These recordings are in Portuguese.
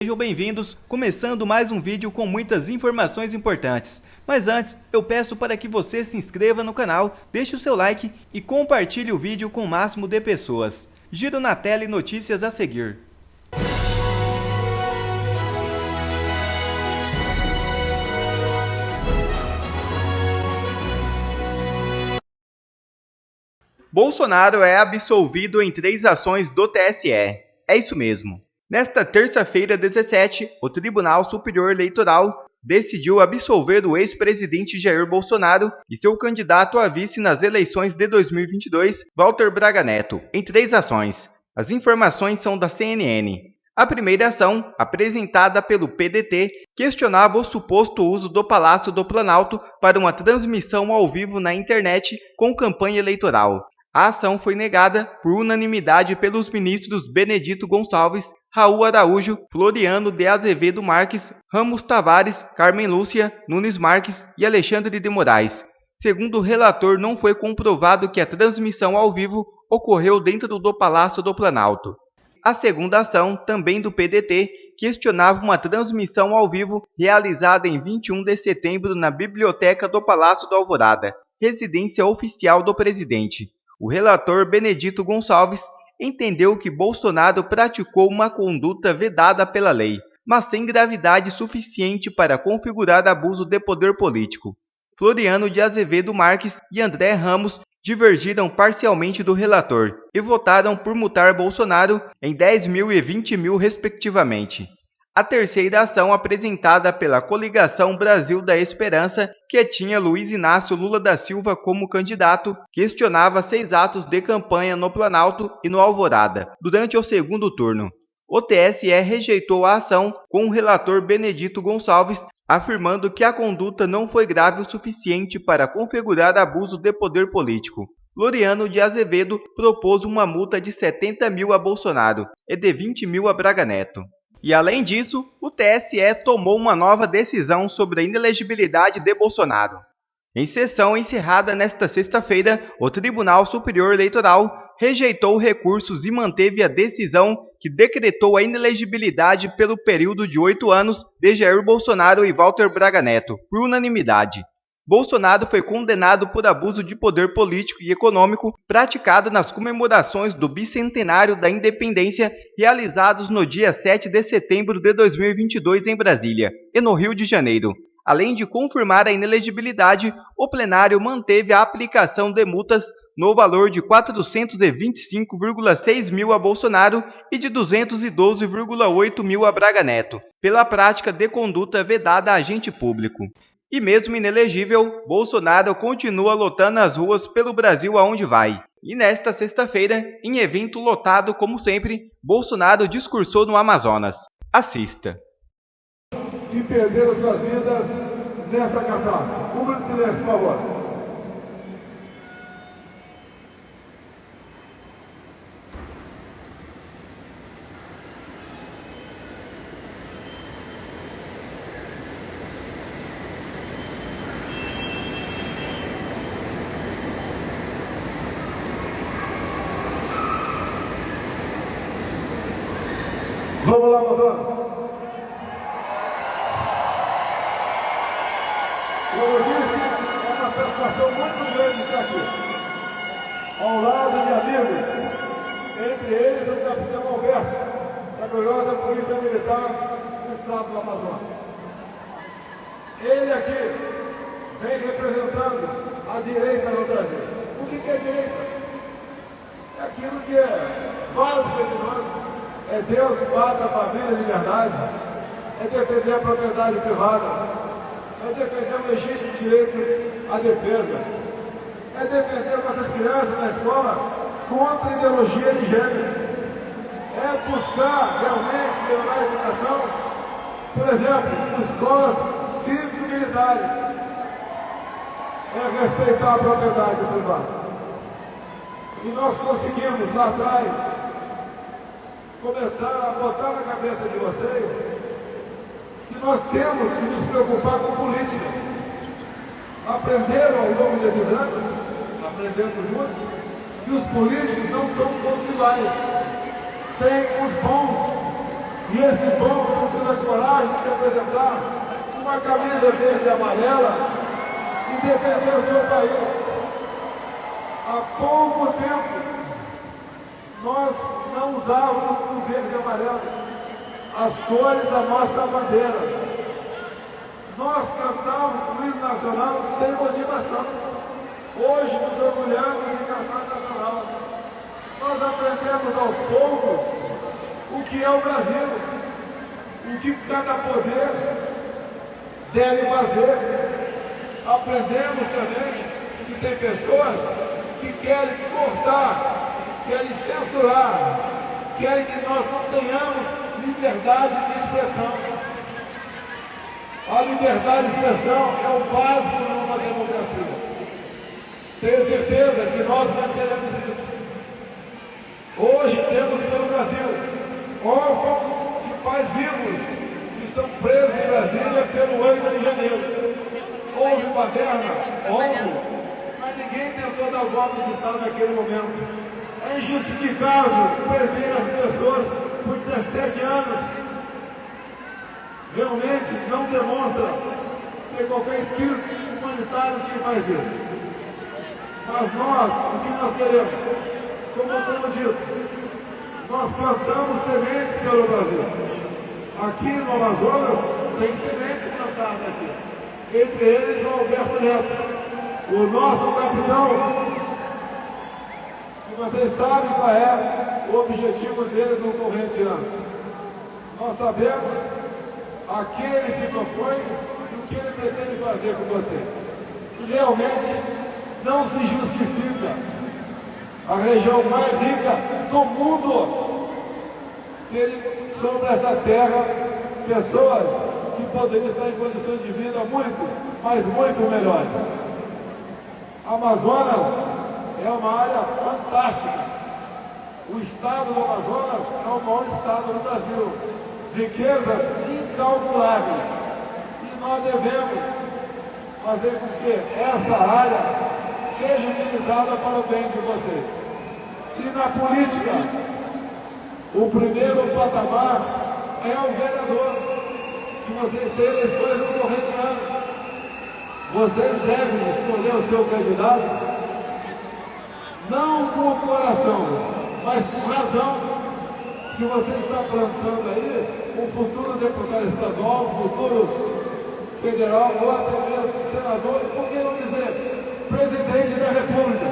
Sejam bem-vindos, começando mais um vídeo com muitas informações importantes. Mas antes, eu peço para que você se inscreva no canal, deixe o seu like e compartilhe o vídeo com o máximo de pessoas. Giro na tela e notícias a seguir. Bolsonaro é absolvido em 3 ações do TSE. É isso mesmo. Nesta terça-feira, 17, o Tribunal Superior Eleitoral decidiu absolver o ex-presidente Jair Bolsonaro e seu candidato a vice nas eleições de 2022, Walter Braga Neto, em 3 ações. As informações são da CNN. A primeira ação, apresentada pelo PDT, questionava o suposto uso do Palácio do Planalto para uma transmissão ao vivo na internet com campanha eleitoral. A ação foi negada por unanimidade pelos ministros Benedito Gonçalves, Raul Araújo, Floriano de Azevedo Marques, Ramos Tavares, Carmen Lúcia, Nunes Marques e Alexandre de Moraes. Segundo o relator, não foi comprovado que a transmissão ao vivo ocorreu dentro do Palácio do Planalto. A segunda ação, também do PDT, questionava uma transmissão ao vivo realizada em 21 de setembro na Biblioteca do Palácio do Alvorada, residência oficial do presidente. O relator Benedito Gonçalves entendeu que Bolsonaro praticou uma conduta vedada pela lei, mas sem gravidade suficiente para configurar abuso de poder político. Floriano de Azevedo Marques e André Ramos divergiram parcialmente do relator e votaram por multar Bolsonaro em 10 mil e 20 mil, respectivamente. A terceira ação, apresentada pela coligação Brasil da Esperança, que tinha Luiz Inácio Lula da Silva como candidato, questionava 6 atos de campanha no Planalto e no Alvorada, durante o segundo turno. O TSE rejeitou a ação, com o relator Benedito Gonçalves afirmando que a conduta não foi grave o suficiente para configurar abuso de poder político. Floriano de Azevedo propôs uma multa de 70 mil a Bolsonaro e de 20 mil a Braga Neto. E além disso, o TSE tomou uma nova decisão sobre a inelegibilidade de Bolsonaro. Em sessão encerrada nesta sexta-feira, o Tribunal Superior Eleitoral rejeitou recursos e manteve a decisão que decretou a inelegibilidade pelo período de 8 anos de Jair Bolsonaro e Walter Braga Neto, por unanimidade. Bolsonaro foi condenado por abuso de poder político e econômico praticado nas comemorações do bicentenário da independência realizados no dia 7 de setembro de 2022 em Brasília e no Rio de Janeiro. Além de confirmar a inelegibilidade, o plenário manteve a aplicação de multas no valor de 425,6 mil a Bolsonaro e de 212,8 mil a Braga Neto, pela prática de conduta vedada a agente público. E mesmo inelegível, Bolsonaro continua lotando as ruas pelo Brasil aonde vai. E nesta sexta-feira, em evento lotado como sempre, Bolsonaro discursou no Amazonas. Assista. Que perderam suas vidas nessa catástrofe. Cubra de silêncio, por favor. Vamos lá, Amazonas. Como eu disse, é uma satisfação muito grande estar aqui, ao lado de amigos, entre eles o capitão Alberto, da gloriosa Polícia Militar do Estado do Amazonas. Ele aqui vem representando a direita no Brasil. O que é direita? É aquilo que é básico de nós. É Deus, pátria, família, liberdade, é defender a propriedade privada, é defender o legítimo direito à defesa, é defender nossas crianças na escola contra a ideologia de gênero, é buscar realmente melhorar a educação, por exemplo, escolas cívico-militares, é respeitar a propriedade privada. E nós conseguimos lá atrás começar a botar na cabeça de vocês que nós temos que nos preocupar com política. Aprenderam ao longo desses anos, aprendemos juntos, que os políticos não são todos iguais. Tem os bons, e esses bons vão a camisa verde e amarela e defender o seu país. Há pouco tempo, nós não usávamos o verde e amarelo, as cores da nossa bandeira. Nós cantávamos o hino nacional sem motivação. Hoje nos orgulhamos em cantar nacional. Nós aprendemos aos poucos o que é o Brasil, o que cada poder deve fazer. Aprendemos também que tem pessoas que querem cortar, querem censurar, querem que nós não tenhamos liberdade de expressão. A liberdade de expressão é o básico numa democracia. Tenho certeza que nós venceremos isso. Hoje temos pelo Brasil órfãos de pais vivos que estão presos em Brasília pelo 8 de janeiro. Houve uma guerra? Houve. Mas ninguém tentou dar o golpe de Estado naquele momento. É injustificável prender as pessoas por 17 anos. Realmente não demonstra ter qualquer espírito humanitário que faz isso. Mas nós, o que nós queremos? Como eu tenho dito, nós plantamos sementes pelo Brasil. Aqui no Amazonas tem sementes plantadas aqui. Entre eles o Alberto Neto, o nosso capitão. E vocês sabem qual é o objetivo dele do corrente ano. Nós sabemos a que ele se propõe e o que ele pretende fazer com vocês. E realmente não se justifica a região mais rica do mundo ter sobre essa terra pessoas que poderiam estar em condições de vida muito, mas muito melhores. Amazonas é uma área fantástica. O estado do Amazonas é o maior estado do Brasil. Riquezas incalculáveis. E nós devemos fazer com que essa área seja utilizada para o bem de vocês. E na política, o primeiro patamar é o vereador, que vocês têm eleições no corrente ano. Vocês devem escolher o seu candidato, não com o coração, mas com razão. Que você está plantando aí um futuro deputado estadual, um futuro federal, ou até mesmo senador, e por que não dizer presidente da República?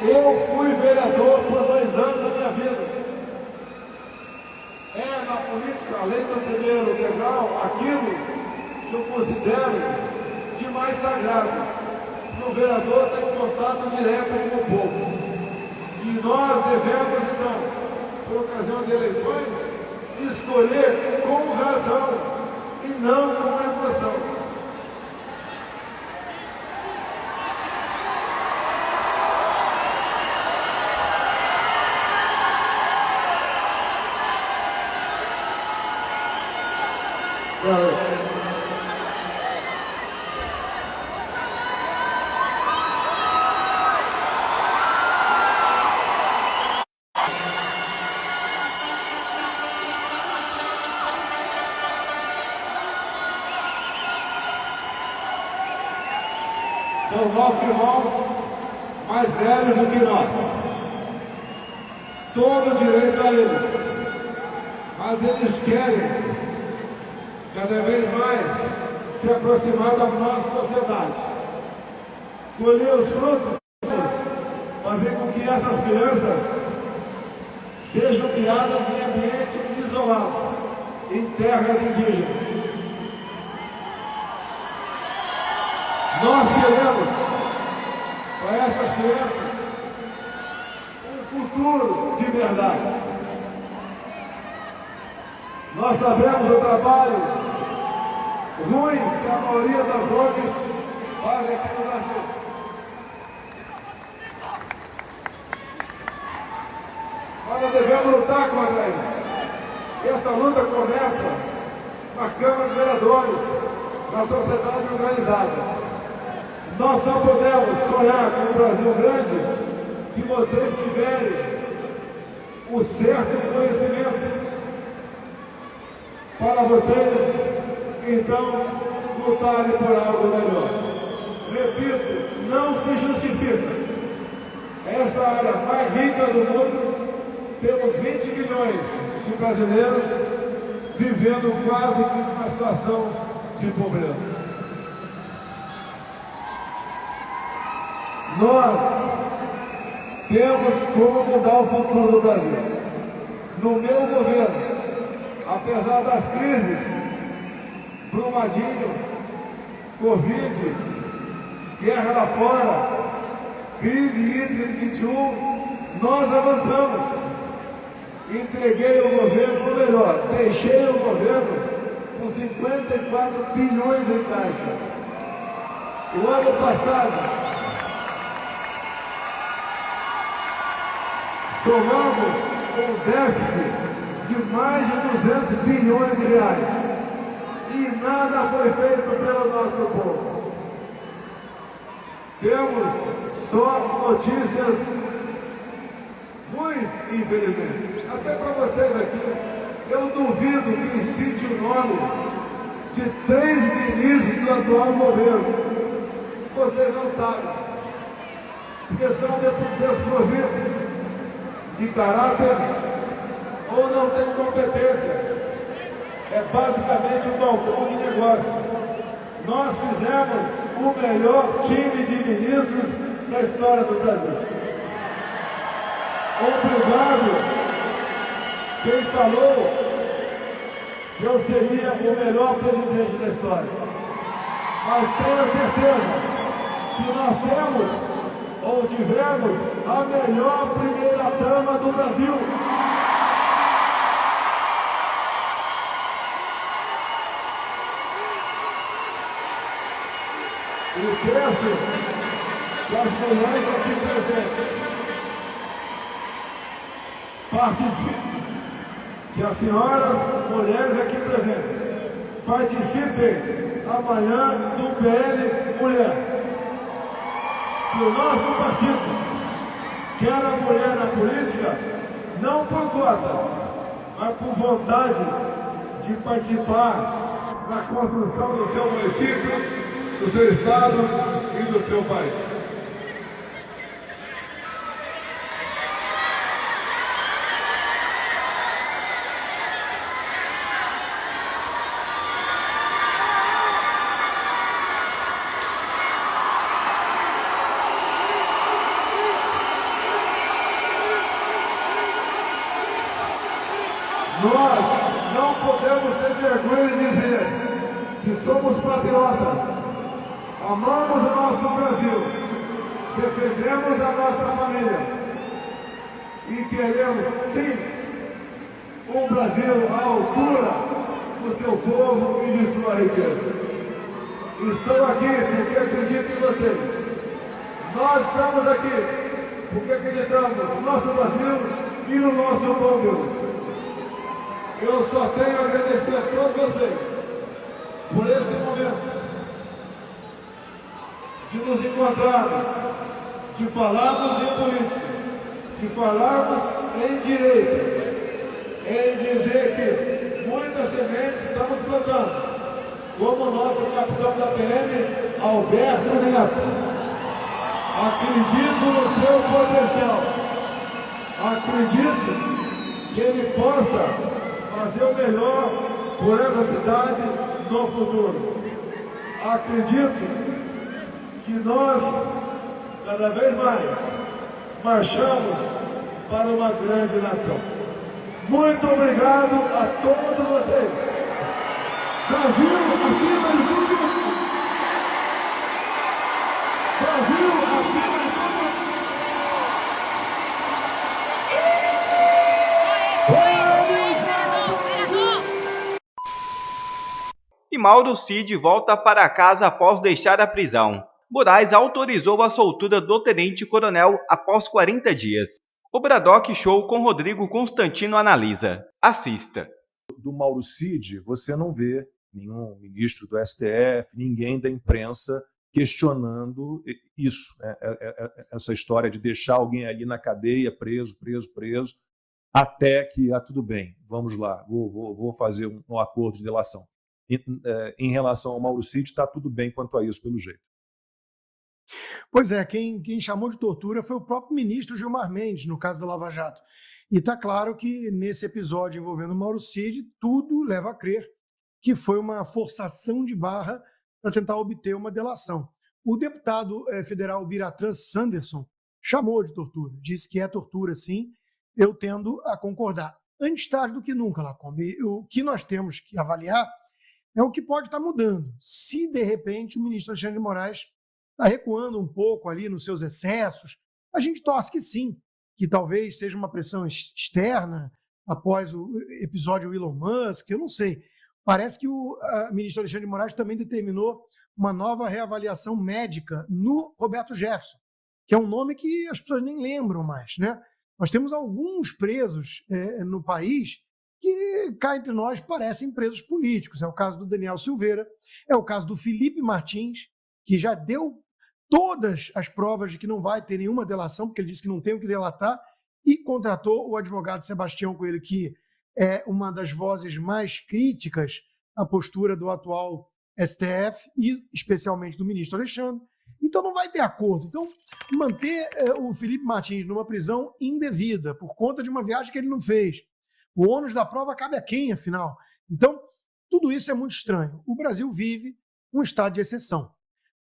Eu fui vereador por 2 anos da minha vida. É na política, além do primeiro degrau, aquilo que eu considero de mais sagrado. O vereador tem contato direto com o povo. E nós devemos, então, por ocasião de eleições, escolher com razão e não com emoção. São nossos irmãos mais velhos do que nós. Todo direito a eles. Mas eles querem cada vez mais se aproximar da nossa sociedade. Colher os frutos, fazer com que essas crianças sejam criadas em ambientes isolados, em terras indígenas. Nós queremos, para essas crianças, um futuro de verdade. Nós sabemos o trabalho ruim que a maioria das ONGs faz aqui no Brasil. Nós devemos lutar contra isso. E essa luta começa na Câmara dos Vereadores, na sociedade organizada. Nós só podemos sonhar com um Brasil grande se vocês tiverem o certo conhecimento para vocês então lutarem por algo melhor. Repito, não se justifica. Essa área mais rica do mundo, temos 20 milhões de brasileiros vivendo quase que numa situação de pobreza. Nós temos como mudar o futuro do Brasil. No meu governo, apesar das crises, Brumadinho, Covid, guerra lá fora, crise hídrica 21, nós avançamos. Entreguei o governo, ou melhor, deixei o governo com 54 bilhões em caixa. O ano passado, somamos um déficit de mais de 200 bilhões de reais. E nada foi feito pelo nosso povo. Temos só notícias ruins, infelizmente. Até para vocês aqui, eu duvido que cite o nome de 3 ministros do atual governo. Vocês não sabem, porque são desprovidos de caráter ou não têm competência. É basicamente um balcão de negócio. Nós fizemos o melhor time de ministros da história do Brasil. Obrigado quem falou que eu seria o melhor presidente da história. Mas tenha certeza que nós temos ou tivemos a melhor primeira-dama do Brasil. E peço que as mulheres aqui presentes participem, que as senhoras, mulheres aqui presentes, participem amanhã do PL Mulher. Que o nosso partido quer a mulher na política, não por cotas, mas por vontade de participar na construção do seu município, do seu estado e do seu país. Nós não podemos ter vergonha de dizer que somos patriotas, amamos o nosso Brasil, defendemos a nossa família e queremos, sim, um Brasil à altura do seu povo e de sua riqueza. Estou aqui porque acredito em vocês. Nós estamos aqui porque acreditamos no nosso Brasil e no nosso bom Deus. Eu só tenho a agradecer a todos vocês por esse momento de nos encontrarmos, de falarmos em política, de falarmos em direito, em dizer que muitas sementes estamos plantando, como o nosso capitão da PM, Alberto Neto. Acredito no seu potencial, acredito que ele possa fazer o melhor por essa cidade no futuro. Acredito que nós, cada vez mais, marchamos para uma grande nação. Muito obrigado a todos vocês. Brasil, acima de tudo. Brasil, acima de tudo. E Mauro Cid volta para casa após deixar a prisão. Moraes autorizou a soltura do tenente-coronel após 40 dias. O Braddock Show com Rodrigo Constantino analisa. Assista. Do Mauro Cid, você não vê nenhum ministro do STF, ninguém da imprensa questionando isso, né? Essa história de deixar alguém ali na cadeia, preso, até que, tudo bem, vamos lá, vou fazer um acordo de delação. em relação ao Mauro Cid, está tudo bem quanto a isso, pelo jeito. Pois é, quem chamou de tortura foi o próprio ministro Gilmar Mendes, no caso da Lava Jato. E está claro que nesse episódio envolvendo o Mauro Cid, tudo leva a crer que foi uma forçação de barra para tentar obter uma delação. O deputado federal Biratran Sanderson chamou de tortura, disse que é tortura, sim, eu tendo a concordar. Antes tarde do que nunca, Lacombe. O que nós temos que avaliar é o que pode estar mudando. Se, de repente, o ministro Alexandre de Moraes está recuando um pouco ali nos seus excessos, a gente torce que sim, que talvez seja uma pressão externa após o episódio Elon Musk, eu não sei. Parece que o ministro Alexandre de Moraes também determinou uma nova reavaliação médica no Roberto Jefferson, que é um nome que as pessoas nem lembram mais, né? Nós temos alguns presos no país que, cá entre nós, parecem presos políticos. É o caso do Daniel Silveira, é o caso do Felipe Martins, que já deu todas as provas de que não vai ter nenhuma delação, porque ele disse que não tem o que delatar, e contratou o advogado Sebastião Coelho, que é uma das vozes mais críticas à postura do atual STF e especialmente do ministro Alexandre. Então não vai ter acordo. Então, manter o Felipe Martins numa prisão indevida por conta de uma viagem que ele não fez. O ônus da prova cabe a quem, afinal? Então, tudo isso é muito estranho. O Brasil vive um estado de exceção.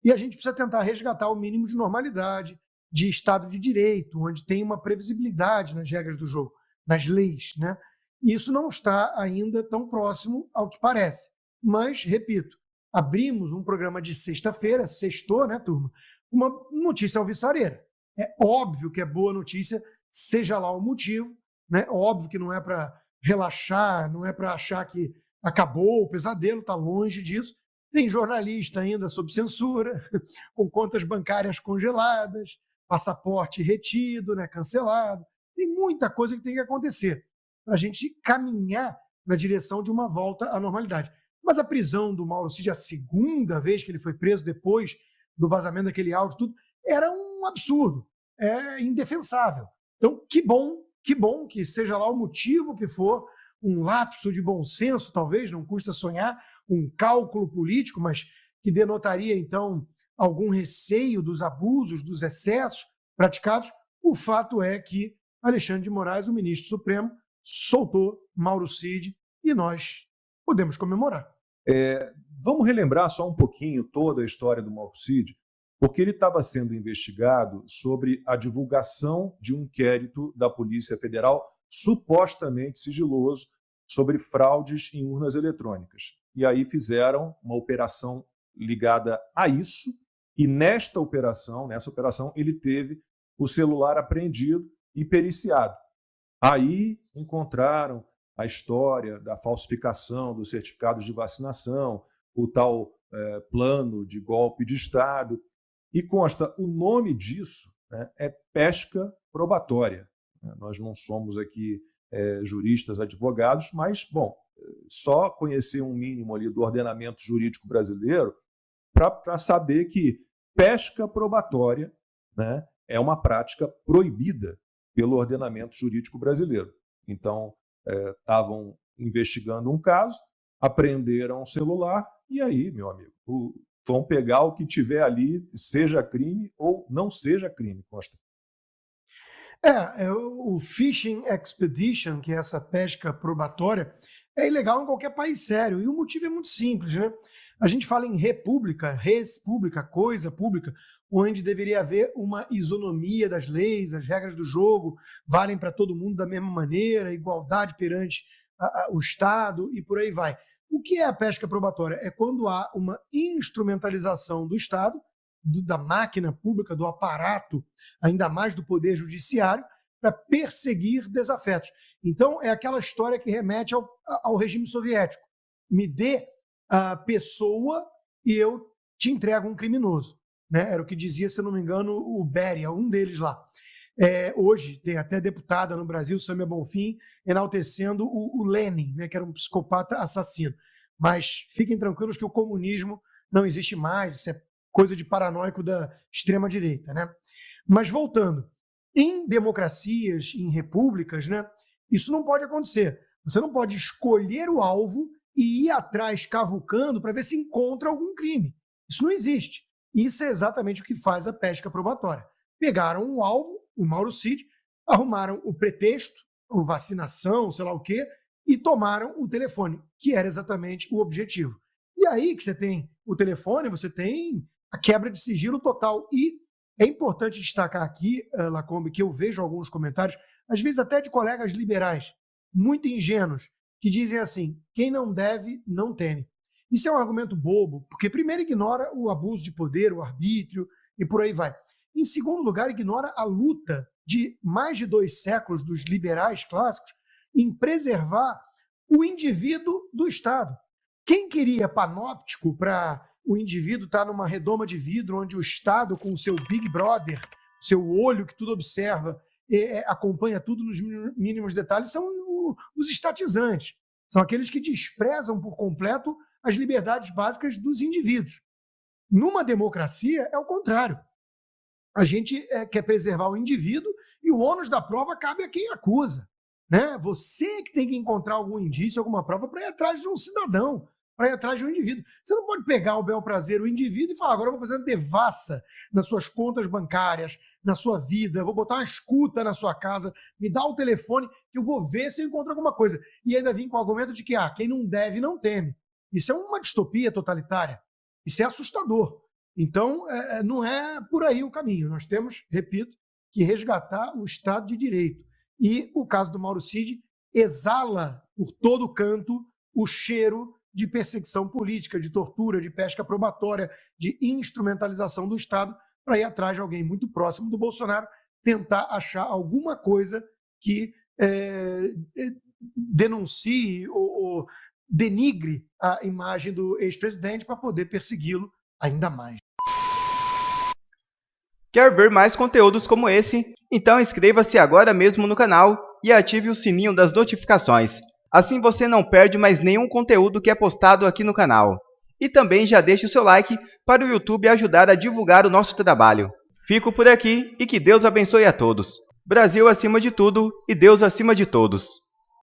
E a gente precisa tentar resgatar o mínimo de normalidade, de Estado de Direito, onde tem uma previsibilidade nas regras do jogo, nas leis, né? E isso não está ainda tão próximo ao que parece. Mas, repito, abrimos um programa de sexta-feira, sextou, né, turma? Uma notícia alvissareira. É óbvio que é boa notícia, seja lá o motivo, né? Óbvio que não é para relaxar, não é para achar que acabou o pesadelo, está longe disso. Tem jornalista ainda sob censura, com contas bancárias congeladas, passaporte retido, né, cancelado. Tem muita coisa que tem que acontecer para a gente caminhar na direção de uma volta à normalidade. Mas a prisão do Mauro Cid, a segunda vez que ele foi preso depois do vazamento daquele áudio, tudo, era um absurdo, é indefensável. Então, que bom que seja lá o motivo que for, um lapso de bom senso, talvez, não custa sonhar, um cálculo político, mas que denotaria, então, algum receio dos abusos, dos excessos praticados. O fato é que Alexandre de Moraes, o ministro Supremo, soltou Mauro Cid e nós podemos comemorar. Vamos relembrar só um pouquinho toda a história do Mauro Cid, porque ele estava sendo investigado sobre a divulgação de um inquérito da Polícia Federal supostamente sigiloso sobre fraudes em urnas eletrônicas. E aí fizeram uma operação ligada a isso, e nessa operação, ele teve o celular apreendido e periciado. Aí encontraram a história da falsificação dos certificados de vacinação, o tal plano de golpe de Estado, e consta, o nome disso, né, é pesca probatória. Nós não somos aqui juristas, advogados, mas, bom, só conhecer um mínimo ali do ordenamento jurídico brasileiro para saber que pesca probatória, né, é uma prática proibida pelo ordenamento jurídico brasileiro. Então, estavam investigando um caso, apreenderam o celular e aí, meu amigo, vão pegar o que tiver ali, seja crime ou não seja crime, Costa. O Fishing Expedition, que é essa pesca probatória, é ilegal em qualquer país sério. E o motivo é muito simples, né? A gente fala em república, res pública, coisa pública, onde deveria haver uma isonomia das leis, as regras do jogo valem para todo mundo da mesma maneira, igualdade perante o Estado e por aí vai. O que é a pesca probatória? É quando há uma instrumentalização do Estado, da máquina pública, do aparato, ainda mais do poder judiciário, para perseguir desafetos. Então, é aquela história que remete ao regime soviético. Me dê a pessoa e eu te entrego um criminoso. Né? Era o que dizia, se não me engano, o Beria, um deles lá. Hoje, tem até deputada no Brasil, Sâmia Bonfim, enaltecendo o Lenin, né, que era um psicopata assassino. Mas fiquem tranquilos que o comunismo não existe mais, isso é coisa de paranoico da extrema-direita, né? Mas voltando, em democracias, em repúblicas, né, isso não pode acontecer. Você não pode escolher o alvo e ir atrás cavucando para ver se encontra algum crime. Isso não existe. Isso é exatamente o que faz a pesca probatória. Pegaram um alvo, o Mauro Cid, arrumaram o pretexto, ou vacinação, sei lá o quê, e tomaram o telefone, que era exatamente o objetivo. E aí que você tem o telefone, você tem a quebra de sigilo total. E é importante destacar aqui, Lacombe, que eu vejo alguns comentários, às vezes até de colegas liberais, muito ingênuos, que dizem assim: quem não deve, não teme. Isso é um argumento bobo, porque primeiro ignora o abuso de poder, o arbítrio e por aí vai. Em segundo lugar, ignora a luta de mais de 2 séculos dos liberais clássicos em preservar o indivíduo do Estado. Quem queria panóptico para o indivíduo estar numa redoma de vidro onde o Estado, com o seu Big Brother, seu olho que tudo observa, acompanha tudo nos mínimos detalhes, são os estatizantes. São aqueles que desprezam por completo as liberdades básicas dos indivíduos. Numa democracia, é o contrário. A gente quer preservar o indivíduo e o ônus da prova cabe a quem acusa. Né? Você que tem que encontrar algum indício, alguma prova para ir atrás de um cidadão, para ir atrás de um indivíduo. Você não pode pegar o bel prazer o indivíduo e falar: agora eu vou fazer uma devassa nas suas contas bancárias, na sua vida, eu vou botar uma escuta na sua casa, me dá o telefone que eu vou ver se eu encontro alguma coisa. E ainda vim com o argumento de que quem não deve, não teme. Isso é uma distopia totalitária. Isso é assustador. Então, não é por aí o caminho. Nós temos, repito, que resgatar o Estado de Direito. E o caso do Mauro Cid exala por todo canto o cheiro de perseguição política, de tortura, de pesca probatória, de instrumentalização do Estado para ir atrás de alguém muito próximo do Bolsonaro, tentar achar alguma coisa que denuncie ou denigre a imagem do ex-presidente para poder persegui-lo ainda mais. Quer ver mais conteúdos como esse? Então inscreva-se agora mesmo no canal e ative o sininho das notificações. Assim você não perde mais nenhum conteúdo que é postado aqui no canal. E também já deixe o seu like para o YouTube ajudar a divulgar o nosso trabalho. Fico por aqui e que Deus abençoe a todos. Brasil acima de tudo e Deus acima de todos.